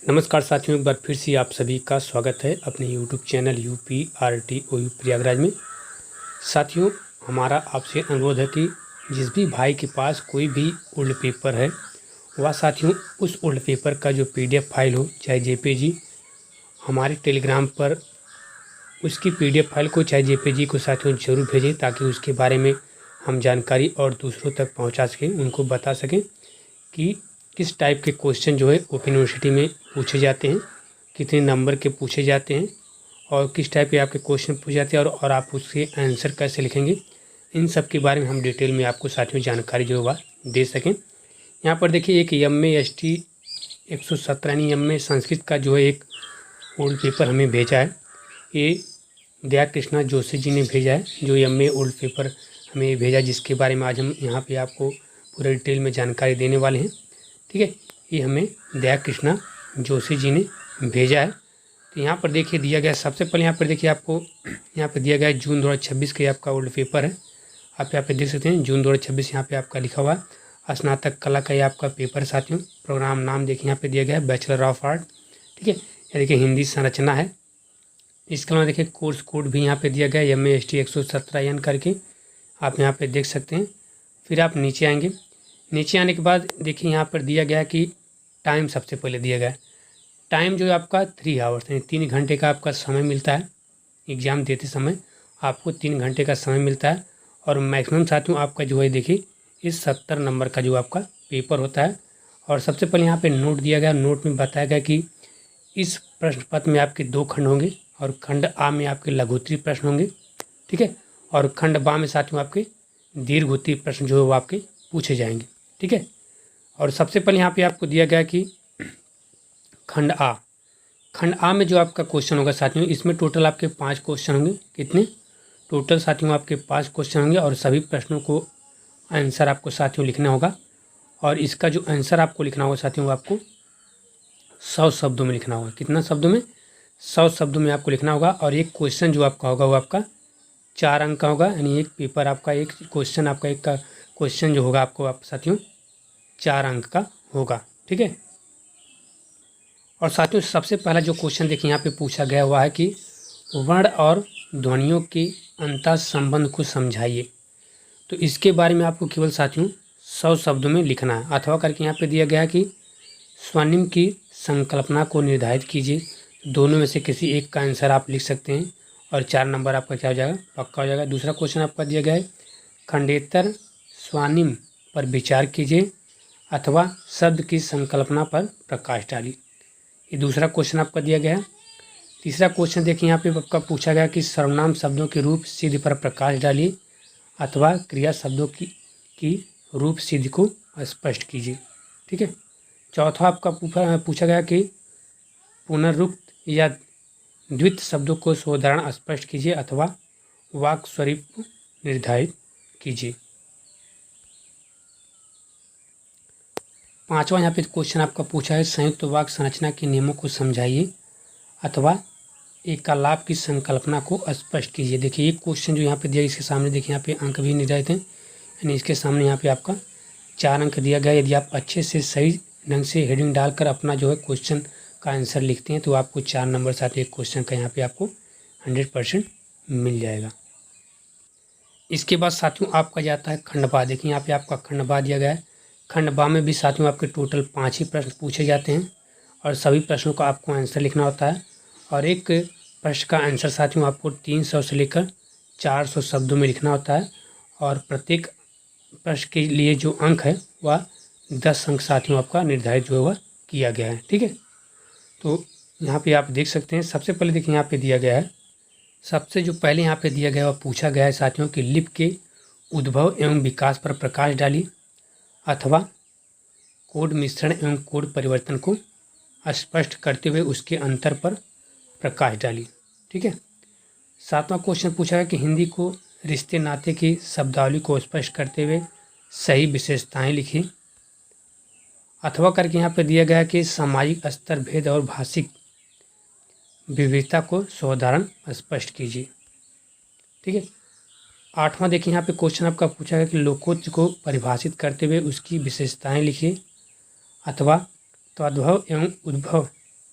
नमस्कार साथियों, एक बार फिर से आप सभी का स्वागत है अपने यूट्यूब चैनल UPRTOU प्रयागराज में। साथियों, हमारा आपसे अनुरोध है कि जिस भी भाई के पास कोई भी ओल्ड पेपर है वह साथियों उस ओल्ड पेपर का जो PDF फाइल हो चाहे JPG हमारे टेलीग्राम पर उसकी PDF फाइल को चाहे JPG को साथियों ज़रूर भेजें, ताकि उसके बारे में हम जानकारी और दूसरों तक पहुंचा सकें, उनको बता सकें कि किस टाइप के क्वेश्चन जो है ओपन यूनिवर्सिटी में पूछे जाते हैं, कितने नंबर के पूछे जाते हैं और किस टाइप के आपके क्वेश्चन पूछे जाते हैं और आप उसके आंसर कैसे लिखेंगे। इन सब के बारे में हम डिटेल में आपको साथियों जानकारी जो है दे सकें। यहाँ पर देखिए एक MA ST 117 यानी MA संस्कृत का जो है एक ओल्ड पेपर हमें भेजा है। ये दया कृष्णा जोशी जी ने भेजा है, जो MA ओल्ड पेपर हमें भेजा, जिसके बारे में आज हम यहाँ पे आपको पूरे डिटेल में जानकारी देने वाले हैं। ठीक है, ये हमें दया कृष्णा जोशी जी ने भेजा है। तो यहाँ पर देखिए दिया गया, सबसे पहले यहाँ पर देखिए आपको यहाँ पर दिया गया है जून 2026 का आपका ओल्ड पेपर है। आप यहाँ पे देख सकते हैं जून 2026 यहाँ पे आपका लिखा हुआ है। स्नातक कला का ये आपका पेपर साथियों। प्रोग्राम नाम देखिए यहाँ पे दिया गया है बैचलर ऑफ आर्ट। ठीक है, ये देखिए हिंदी संरचना है। इसके अलावा देखिए कोर्स कोड भी यहाँ पे दिया गया है MA ST 117 करके, आप यहाँ पे देख सकते हैं। फिर आप नीचे आएंगे, नीचे आने के बाद देखिए यहाँ पर दिया गया है कि टाइम सबसे पहले दिया गया है। टाइम जो है आपका 3 आवर्स यानी 3 घंटे का आपका समय मिलता है। एग्ज़ाम देते समय आपको 3 घंटे का समय मिलता है और मैक्सिमम साथियों आपका जो है देखिए इस 70 नंबर का जो आपका पेपर होता है। और सबसे पहले यहाँ पे नोट दिया गया, नोट में बताया गया कि इस प्रश्न पत्र में आपके 2 खंड होंगे और खंड आ में आपके लघुत्तरीय प्रश्न होंगे। ठीक है, और खंड बा में साथियों आपके दीर्घोत्तरीय प्रश्न जो है वो आपके पूछे जाएंगे। ठीक है, और सबसे पहले यहाँ पे आपको दिया गया कि खंड आ में जो आपका क्वेश्चन होगा साथियों, इसमें टोटल आपके 5 क्वेश्चन होंगे। कितने टोटल साथियों आपके 5 क्वेश्चन होंगे और सभी प्रश्नों को आंसर आपको साथियों लिखना होगा। और इसका जो आंसर आपको लिखना होगा साथियों वो आपको 100 शब्दों में लिखना होगा। कितना शब्दों में? 100 शब्दों में आपको लिखना होगा। और एक क्वेश्चन जो आपका होगा वो आपका 4 अंक का होगा, यानी एक पेपर आपका, एक क्वेश्चन आपका, एक का क्वेश्चन जो होगा आपको आप साथियों 4 अंक का होगा। ठीक है, और साथियों सबसे पहला जो क्वेश्चन देखिए यहाँ पे पूछा गया हुआ है कि वर्ण और ध्वनियों के अंतर संबंध को समझाइए। तो इसके बारे में आपको केवल साथियों 100 शब्दों में लिखना है। अथवा करके यहाँ पे दिया गया है कि स्वनिम की संकल्पना को निर्धारित कीजिए। दोनों में से किसी एक का आंसर आप लिख सकते हैं और 4 नंबर आपका क्या हो जाएगा? पक्का हो जाएगा। दूसरा क्वेश्चन आपका दिया गया है खंडेतर स्वनिम पर विचार कीजिए अथवा शब्द की संकल्पना पर प्रकाश डालिए। ये दूसरा क्वेश्चन आपका दिया गया है। तीसरा क्वेश्चन देखिए यहाँ पे आपका पूछा गया कि सर्वनाम शब्दों के रूप सिद्ध पर प्रकाश डालिए अथवा क्रिया शब्दों की रूप सिद्ध को स्पष्ट कीजिए। ठीक है, चौथा आपका पूछा गया कि पुनरुक्त या द्वित शब्दों को सोदाहरण स्पष्ट कीजिए अथवा वाक् स्वरूप निर्धारित कीजिए। पांचवा यहाँ पे क्वेश्चन आपका पूछा है संयुक्त वाक्य संरचना के नियमों को समझाइए अथवा एकालाप की संकल्पना को स्पष्ट कीजिए। देखिए एक क्वेश्चन जो यहाँ पे दिया, इसके सामने देखिए यहाँ पे अंक भी निर्धारित हैं, यानी इसके सामने यहाँ पे आपका 4 अंक दिया गया। यदि आप अच्छे से सही ढंग से हेडिंग डालकर अपना जो है क्वेश्चन का आंसर लिखते हैं तो आपको 4 नंबर साथ एक क्वेश्चन का यहाँ पे आपको 100% मिल जाएगा। इसके बाद साथियों आपका जाता है खंड बा। देखिए यहाँ पे आपका खंड बा दिया गया है। खंड बा में भी साथियों आपके टोटल 5 ही प्रश्न पूछे जाते हैं और सभी प्रश्नों का आपको आंसर लिखना होता है। और एक प्रश्न का आंसर साथियों आपको 300 से लेकर 400 शब्दों में लिखना होता है और प्रत्येक प्रश्न के लिए जो अंक है वह 10 अंक साथियों आपका निर्धारित जो है वह किया गया है। ठीक है, तो यहाँ पे आप देख सकते हैं। सबसे पहले देखिए यहाँ पे दिया गया है, सबसे जो पहले यहाँ पे दिया गया वह पूछा गया है साथियों कि लिपि के उद्भव एवं विकास पर प्रकाश डालिए अथवा कोड मिश्रण एवं कोड परिवर्तन को स्पष्ट करते हुए उसके अंतर पर प्रकाश डालिए। ठीक है, 7वां क्वेश्चन पूछा है कि हिंदी को रिश्ते नाते की शब्दावली को स्पष्ट करते हुए सही विशेषताएं लिखिए। अथवा करके यहाँ पे दिया गया है कि सामाजिक स्तर भेद और भाषिक विविधता को साधारण स्पष्ट कीजिए। ठीक है, 8वां देखिए यहाँ पे क्वेश्चन आपका पूछा है कि लोकोक्त को परिभाषित करते हुए उसकी विशेषताएं लिखिए अथवा तद्भव एवं उद्भव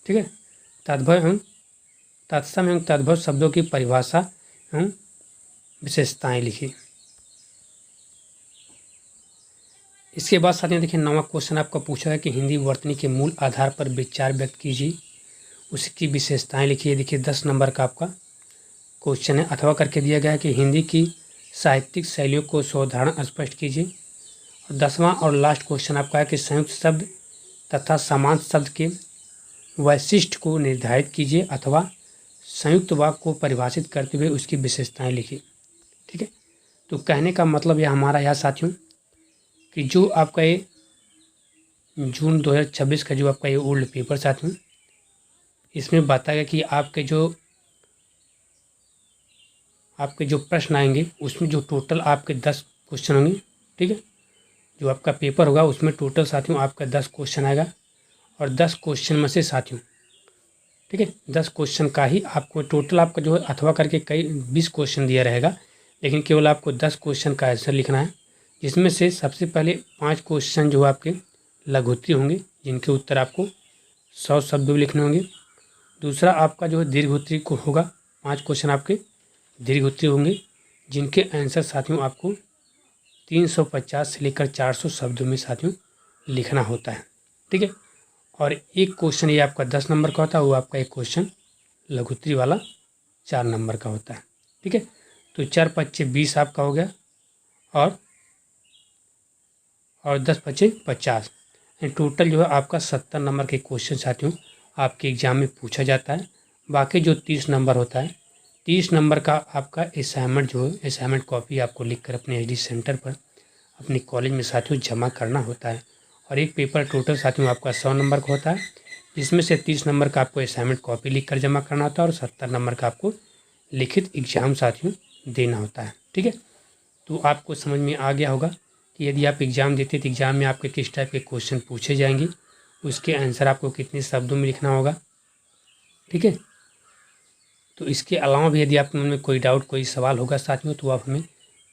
ठीक है। तद्भव एवं तत्सम एवं तद्भव शब्दों की परिभाषा एवं विशेषताएं लिखिए। इसके बाद साथियों देखिए 9वां क्वेश्चन आपका पूछा है कि हिंदी वर्तनी के मूल आधार पर विचार व्यक्त कीजिए, उसकी विशेषताएं लिखिए। देखिए 10 नंबर का आपका क्वेश्चन है। अथवा करके दिया गया है कि हिंदी की साहित्यिक शैलियों को साधारण स्पष्ट कीजिए। और 10वां और लास्ट क्वेश्चन आपका है कि संयुक्त शब्द तथा समांत शब्द के वैशिष्ट को निर्धारित कीजिए अथवा संयुक्त वाक्य को परिभाषित करते हुए उसकी विशेषताएं लिखिए। ठीक है। तो कहने का मतलब यह हमारा यह साथियों कि जो आपका ये जून 2026 का जो आपका ये ओल्ड पेपर साथियों, इसमें बताया कि आपके जो प्रश्न आएंगे उसमें जो टोटल आपके 10 क्वेश्चन होंगे। ठीक है। जो आपका पेपर होगा उसमें टोटल साथियों आपका 10 क्वेश्चन आएगा। और 10 क्वेश्चन में से साथियों, ठीक है, 10 क्वेश्चन का ही आपको टोटल आपका जो है अथवा करके कई 20 क्वेश्चन दिया रहेगा, लेकिन केवल आपको 10 क्वेश्चन का आंसर लिखना है। जिसमें से सबसे पहले 5 क्वेश्चन जो आपके लघुत्तरी होंगे, जिनके उत्तर आपको 100 शब्दों में लिखने होंगे। दूसरा आपका जो है दीर्घोत्तरी को होगा, 5 क्वेश्चन आपके दीर्घोत्तरी होंगे, जिनके आंसर साथियों आपको 350 से लेकर 400 शब्दों में साथियों लिखना होता है। ठीक है। और एक क्वेश्चन ये आपका 10 नंबर का होता है, वो आपका एक क्वेश्चन लघुत्तरी वाला 4 नंबर का होता है। ठीक है। तो 4 पच्चे 20 आपका हो गया और 10 पच्चे 50, टोटल जो है आपका 70 नंबर के क्वेश्चन साथियों आपके एग्जाम में पूछा जाता है। बाकी जो 30 नंबर होता है, 30 नंबर का आपका असाइनमेंट जो है, असाइनमेंट कॉपी आपको लिखकर अपने एचडी सेंटर पर अपने कॉलेज में साथियों जमा करना होता है। और एक पेपर टोटल साथियों आपका 100 नंबर का होता है, जिसमें से 30 नंबर का आपको असाइनमेंट कॉपी लिखकर जमा करना होता है और 70 नंबर का आपको लिखित एग्जाम साथियों देना होता है। ठीक है। तो आपको समझ में आ गया होगा कि यदि आप एग्ज़ाम देते तो एग्ज़ाम में आपके किस टाइप के क्वेश्चन पूछे जाएंगे, उसके आंसर आपको कितने शब्दों में लिखना होगा। ठीक है। तो इसके अलावा भी यदि आपके मन में कोई डाउट, कोई सवाल होगा साथियों, तो आप हमें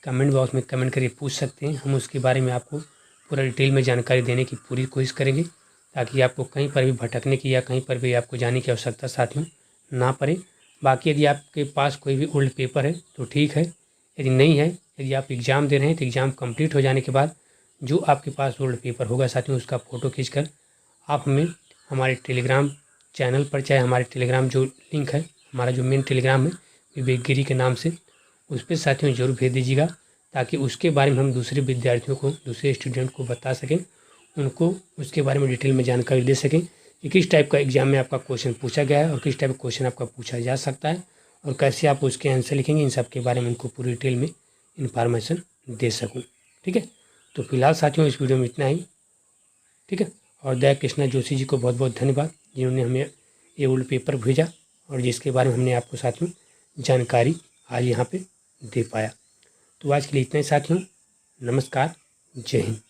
कमेंट बॉक्स में कमेंट करके पूछ सकते हैं। हम उसके बारे में आपको पूरा डिटेल में जानकारी देने की पूरी कोशिश करेंगे, ताकि आपको कहीं पर भी भटकने की या कहीं पर भी आपको जाने की आवश्यकता साथियों ना पड़े। बाकी यदि आपके पास कोई भी ओल्ड पेपर है तो ठीक है, यदि नहीं है, यदि आप एग्ज़ाम दे रहे हैं तो एग्ज़ाम कंप्लीट हो जाने के बाद जो आपके पास ओल्ड पेपर होगा साथियों, उसका फ़ोटो खींचकर आप हमें हमारे टेलीग्राम चैनल पर, चाहे हमारे टेलीग्राम जो लिंक है, हमारा जो मेन टेलीग्राम है विवेक गिरी के नाम से, उस पर साथियों ज़रूर भेज दीजिएगा, ताकि उसके बारे में हम दूसरे विद्यार्थियों को, दूसरे स्टूडेंट को बता सकें, उनको उसके बारे में डिटेल में जानकारी दे सकें कि किस टाइप का एग्ज़ाम में आपका क्वेश्चन पूछा गया है और किस टाइप का क्वेश्चन आपका पूछा जा सकता है और कैसे आप उसके आंसर लिखेंगे। इन सब के बारे में उनको पूरी डिटेल में इन्फॉर्मेशन दे सकूं। ठीक है। तो फिलहाल साथियों इस वीडियो में इतना ही। ठीक है। और दया कृष्णा जोशी जी को बहुत बहुत धन्यवाद, जिन्होंने हमें ये ओल्ड पेपर भेजा और जिसके बारे में हमने आपको साथियों जानकारी आज यहाँ पे दे पाया। तो आज के लिए इतना ही साथियों। नमस्कार। जय हिंद।